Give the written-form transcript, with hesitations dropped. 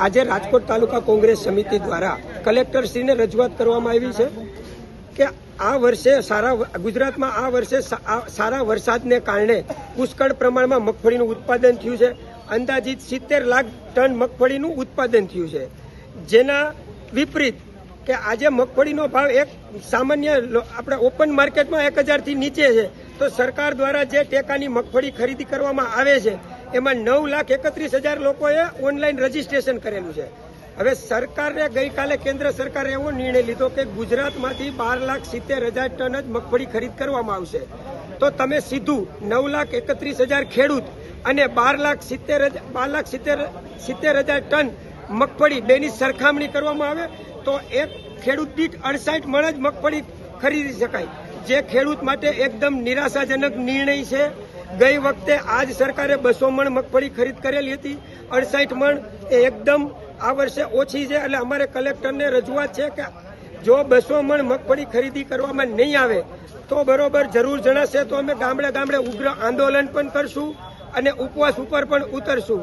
આજે રાજકોટ તાલુકા કોંગ્રેસ સમિતિ દ્વારા કલેક્ટરશ્રીને રજૂઆત કરવામાં આવી છે કે આ વર્ષે ગુજરાતમાં આ વર્ષે સારા વરસાદને કારણે પુષ્કળ પ્રમાણમાં મગફળીનું ઉત્પાદન થયું છે. અંદાજિત 70 લાખ ટન મગફળીનું ઉત્પાદન થયું છે, જેના વિપરીત કે આજે મગફળીનો ભાવ એક સામાન્ય આપણે ઓપન માર્કેટમાં 1000 થી નીચે છે, તો સરકાર દ્વારા જે ટેકાની મગફળી ખરીદી કરવામાં આવે છે એમાં 9,31,000 લોકોએ ઓનલાઈન રજીસ્ટ્રેશન કરેલું છે. હવે સરકારે ગઈકાલે કેન્દ્ર સરકારે એવો નિર્ણય લીધો કે ગુજરાતમાંથી 12,70,000 ટન જ મગફળી ખરીદ કરવામાં આવશે. તો તમે સીધું 9,31,000 ખેડૂત અને 12,70,000 ટન મગફળી બેની સરખામણી કરવામાં આવે તો એક ખેડૂત દીઠ 68 મણ જ મગફળી ખરીદી શકાય, જે ખેડૂત માટે એકદમ નિરાશાજનક નિર્ણય છે. ગઈ વખતે આજ સરકારે 200 મણ મગફળી ખરીદ કરેલી હતી, 68 મણ એ એકદમ આ વર્ષે ઓછી છે. એટલે અમારે કલેક્ટરને રજૂઆત છે કે જો 200 મણ મગફળી ખરીદી કરવામાં નહીં આવે તો બરોબર જરૂર જણાશે તો અમે ગામડે ગામડે ઉગ્ર આંદોલન પણ કરશું અને ઉપવાસ ઉપર પણ ઉતરશું.